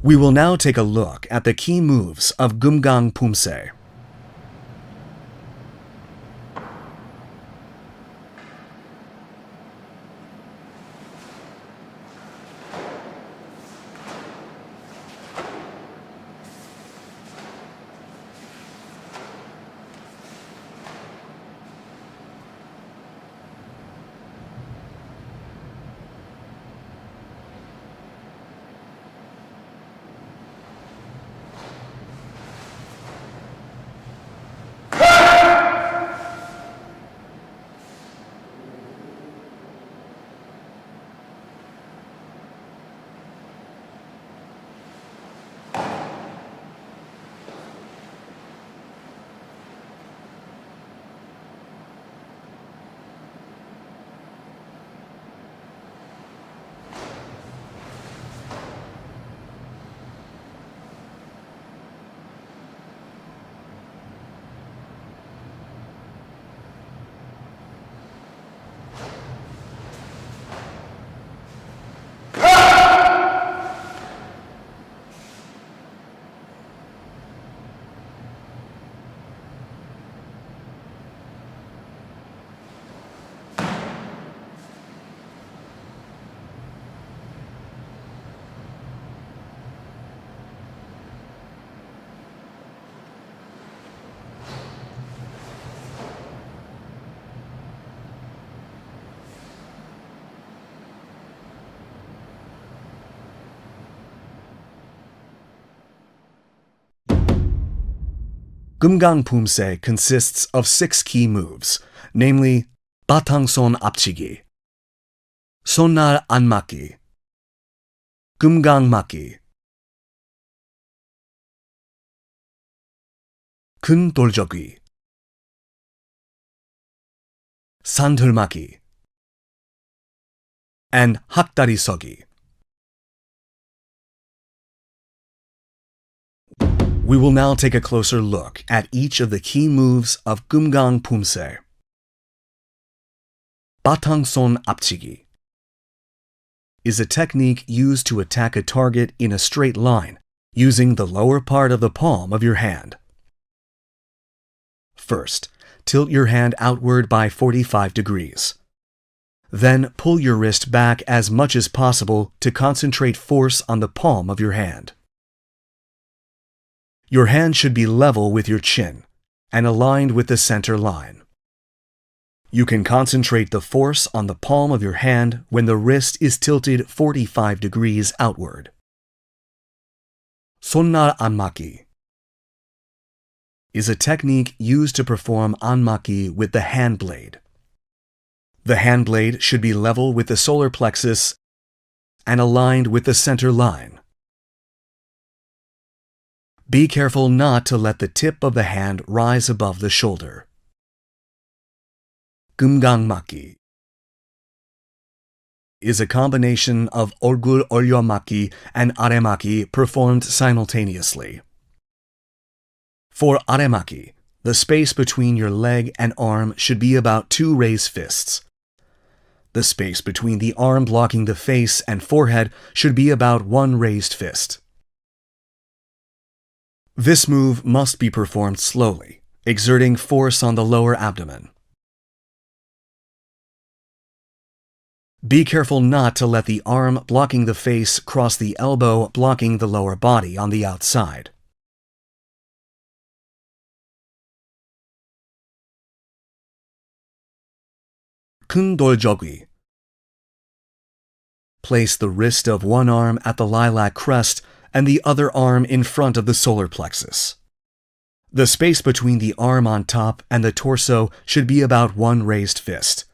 We will now take a look at the key moves of Gumgong Poomsae. Gumgong Poomsae consists of 6 key moves, namely 바탕손 앞치기, 손날 안 맞기, 금강 맞기, 큰 돌적이, 산들맞기, and 학다리 서기. We will now take a closer look at each of the key moves of Gumgong Poomsae. 바탕손 앞치기 is a technique used to attack a target in a straight line using the lower part of the palm of your hand. First, tilt your hand outward by 45 degrees. Then pull your wrist back as much as possible to concentrate force on the palm of your hand. Your hand should be level with your chin and aligned with the center line. You can concentrate the force on the palm of your hand when the wrist is tilted 45 degrees outward. 손날 안 맞기 is a technique used to perform 안맞기 with the hand blade. The hand blade should be level with the solar plexus and aligned with the center line. Be careful not to let the tip of the hand rise above the shoulder. 금강 맞기 is a combination of 얼굴 올려 맞기 and 아래 맞기 performed simultaneously. For 아래 맞기, the space between your leg and arm should be about 2 raised fists. The space between the arm blocking the face and forehead should be about 1 raised fist. This move must be performed slowly, exerting force on the lower abdomen. Be careful not to let the arm blocking the face cross the elbow blocking the lower body on the outside. 큰 돌적이. Place the wrist of one arm at the lilac crest and the other arm in front of the solar plexus. The space between the arm on top and the torso should be about 1 raised fist.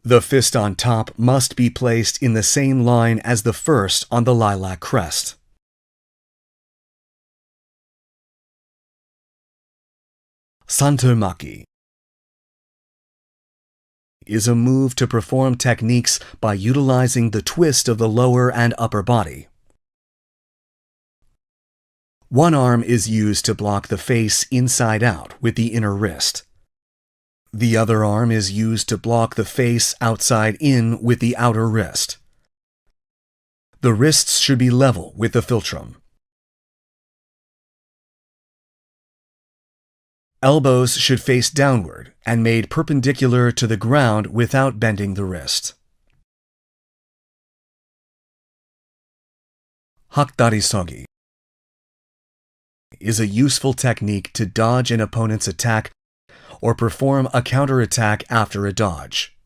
The fist on top must be placed in the same line as the first on the lilac crest. 산들맞기 is a move to perform techniques by utilizing the twist of the lower and upper body. One arm is used to block the face inside out with the inner wrist. The other arm is used to block the face outside in with the outer wrist. The wrists should be level with the philtrum. Elbows should face downward and made perpendicular to the ground without bending the wrist. Hakdari sogi is a useful technique to dodge an opponent's attack or perform a counterattack after a dodge.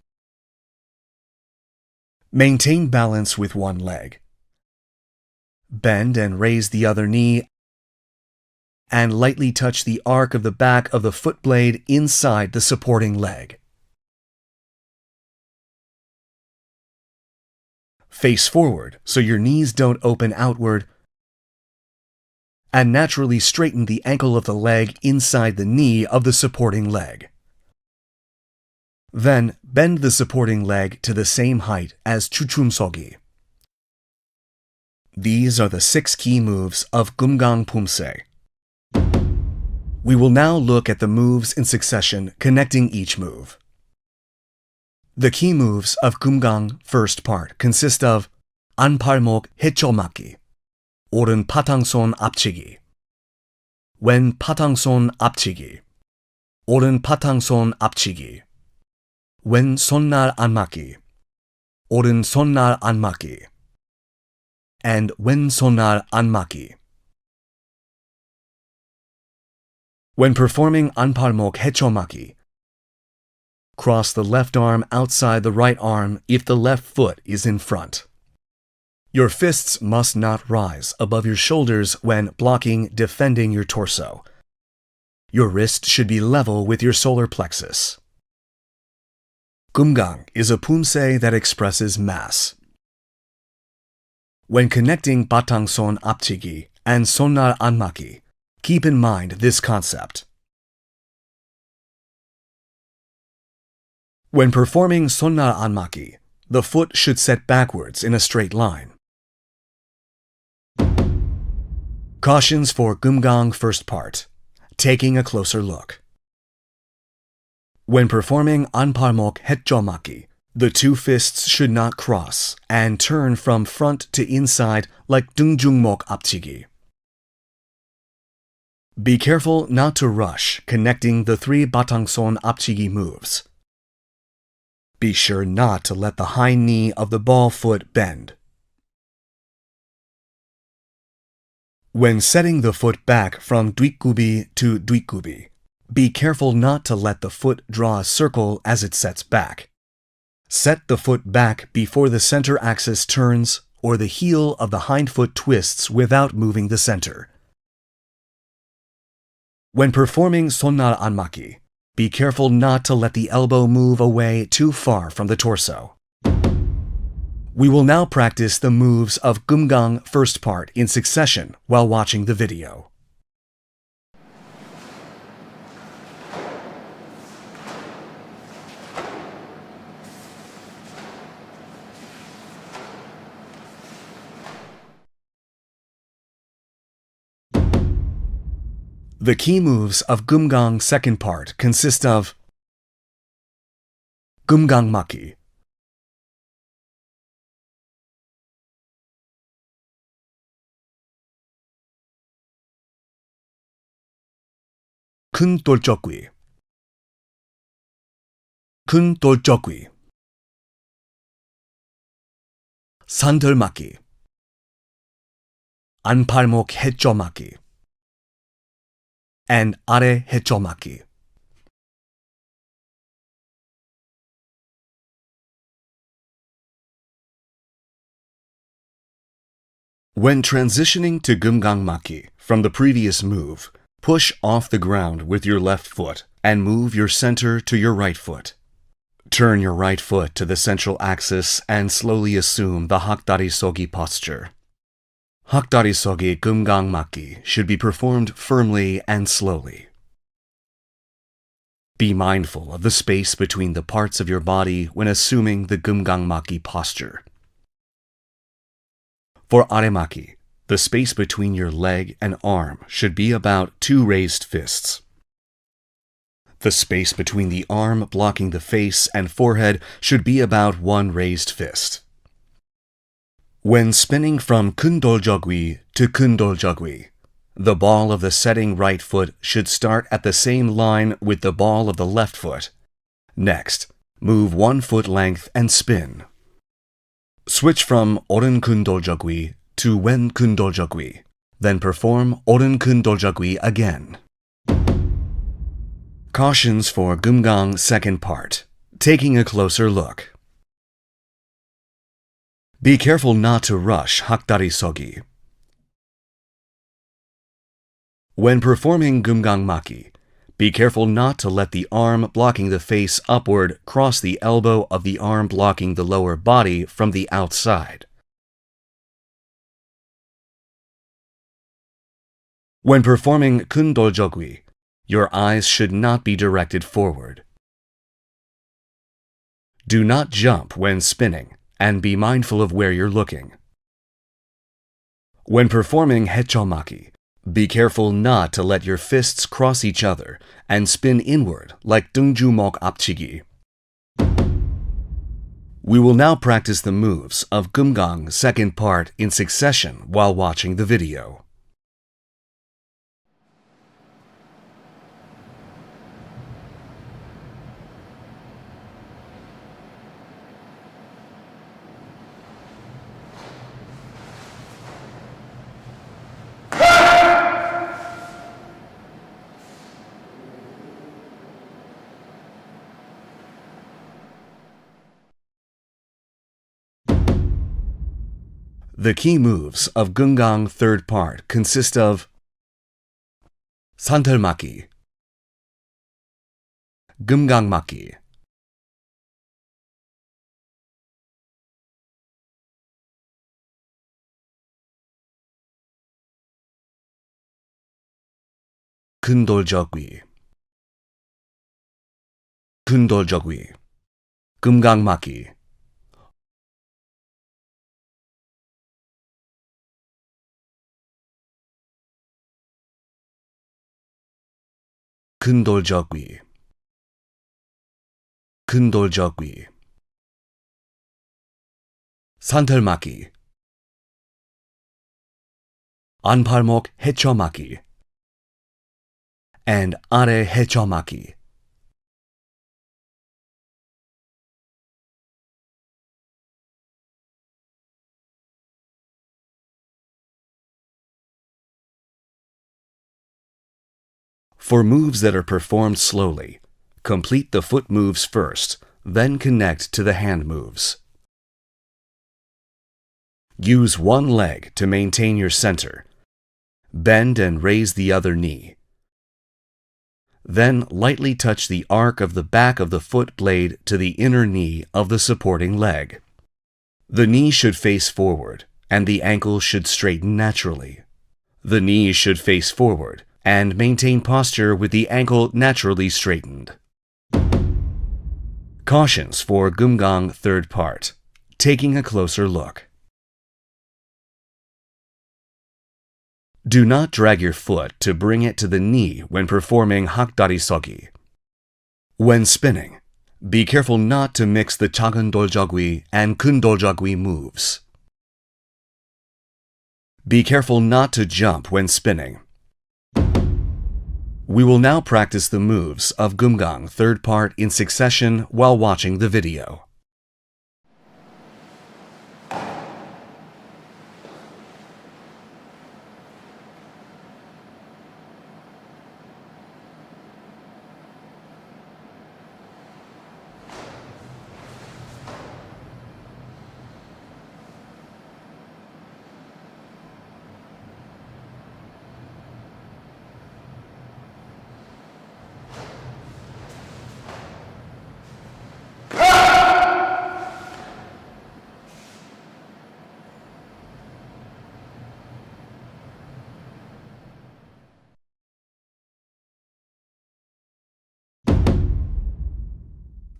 Maintain balance with one leg. Bend and raise the other knee and lightly touch the arc of the back of the foot blade inside the supporting leg. Face forward so your knees don't open outward, and naturally straighten the ankle of the leg inside the knee of the supporting leg. Then bend the supporting leg to the same height as chuchumsogi. These are the 6 key moves of Gumgong Poomsae. We will now look at the moves in succession connecting each move. The key moves of Keumgang first part consist of 안팔목 해쳐맞기, 오른 파탕손 앞치기, 왼 파탕손 앞치기, 오른 파탕손 앞치기, 왼 손날 안맞기, 오른 손날 안맞기, and 왼 손날 안맞기. When performing 안팔목 해쳐맞기, cross the left arm outside the right arm if the left foot is in front. Your fists must not rise above your shoulders when blocking, defending your torso. Your wrist should be level with your solar plexus. Gumgong is a poomsae that expresses mass. When connecting batangson 앞치기 and sonnar 안맞기, keep in mind this concept. When performing sonnar 안맞기, the foot should set backwards in a straight line. Cautions for Gumgong first part. Taking a closer look. When performing 안팔목 해쳐맞기, the 2 fists should not cross and turn from front to inside like 등중목 앞치기. Be careful not to rush connecting the 3 batangson 앞치기 moves. Be sure not to let the hind knee of the ball foot bend. When setting the foot back from 뒷굽이 to 뒷굽이, be careful not to let the foot draw a circle as it sets back. Set the foot back before the center axis turns or the heel of the hind foot twists without moving the center. When performing sonnar 안맞기, be careful not to let the elbow move away too far from the torso. We will now practice the moves of Gumgong first part in succession while watching the video. The key moves of Gumgong second part consist of Gumgang 맞기, 큰 돌적귀, 큰 돌적귀, 산들맞기, 안팔목 해쳐맞기, and 아래 해쳐맞기. When transitioning to Gumgang 맞기 from the previous move, push off the ground with your left foot and move your center to your right foot. Turn your right foot to the central axis and slowly assume the hakdari sogi posture. Hakdari sogi Gumgang 맞기 should be performed firmly and slowly. Be mindful of the space between the parts of your body when assuming the Gumgang 맞기 posture. For 아래맞기, the space between your leg and arm should be about 2 raised fists. The space between the arm blocking the face and forehead should be about 1 raised fist. When spinning from kundoljogwi to kundoljogwi, the ball of the setting right foot should start at the same line with the ball of the left foot. Next, move 1 foot length and spin. Switch from oren kundoljogwi to wen kundoljogwi, then perform oren kundoljogwi again. Cautions for Gumgong second part. Taking a closer look. Be careful not to rush hakdari sogi. When performing Gumgong maki, be careful not to let the arm blocking the face upward cross the elbow of the arm blocking the lower body from the outside. When performing kundoljogwi, your eyes should not be directed forward. Do not jump when spinning, and be mindful of where you're looking. When performing hechomaki, be careful not to let your fists cross each other and spin inward like dungjumok apchigi. We will now practice the moves of Gumgong second part in succession while watching the video. The key moves of Gumgong third part consist of santelmaki, Gumgangmaki, kundoljogwi, kundoljogwi, Gumgangmaki, kundoljogwi, kundoljogwi, santelmaki, anpalmok hechomaki, and are hechomaki. For moves that are performed slowly, complete the foot moves first, then connect to the hand moves. Use one leg to maintain your center. Bend and raise the other knee. Then lightly touch the arc of the back of the foot blade to the inner knee of the supporting leg. The knee should face forward, and the ankle should straighten naturally. The knee should face forward, and maintain posture with the ankle naturally straightened. Cautions for Gumgong third part. Taking a closer look. Do not drag your foot to bring it to the knee when performing hakdari sogi. When spinning, be careful not to mix the chagundoljogwi and kundoljogwi moves. Be careful not to jump when spinning. We will now practice the moves of Gumgong third part in succession while watching the video.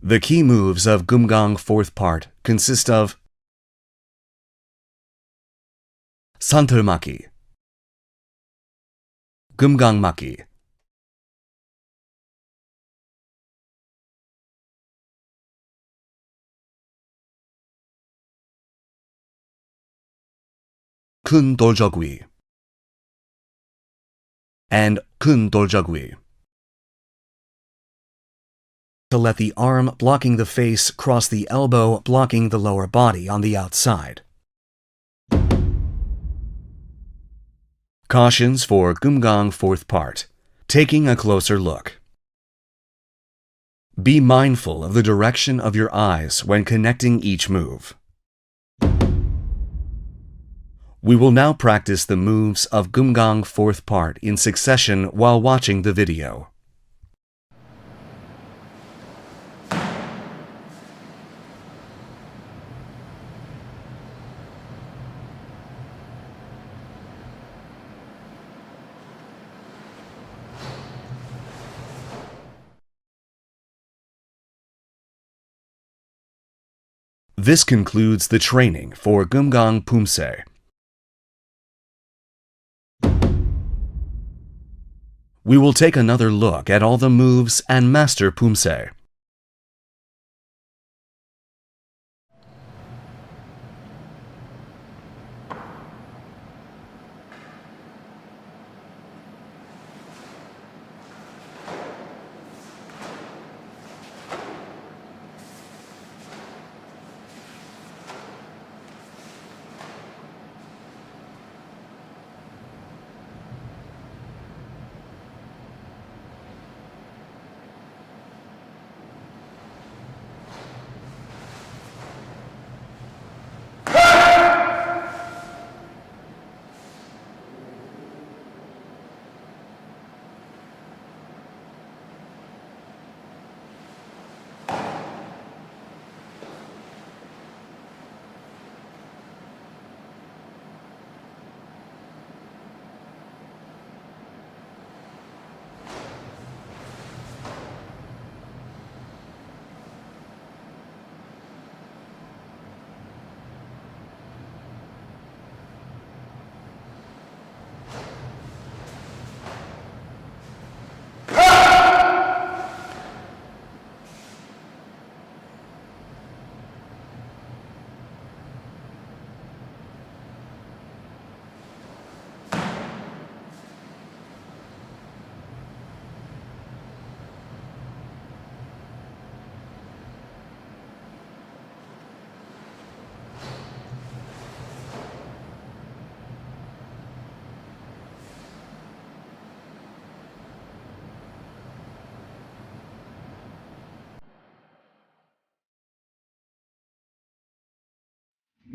The key moves of Gumgong fourth part consist of santelmaki, Gumgangmaki, 큰 돌적위 and 큰 돌적위. To let the arm blocking the face cross the elbow blocking the lower body on the outside. Cautions for Gumgong fourth part. Taking a closer look. Be mindful of the direction of your eyes when connecting each move. We will now practice the moves of Gumgong fourth part in succession while watching the video. This concludes the training for Gumgong Poomsae. We will take another look at all the moves and master Poomsae.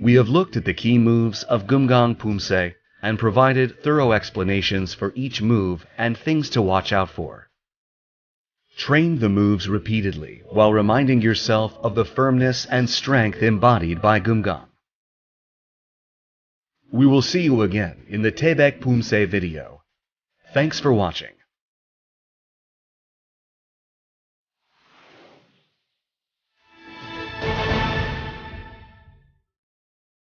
We have looked at the key moves of Gumgong Poomsae and provided thorough explanations for each move and things to watch out for. Train the moves repeatedly while reminding yourself of the firmness and strength embodied by Gumgong. We will see you again in the Taebek Poomsae video. Thanks for watching.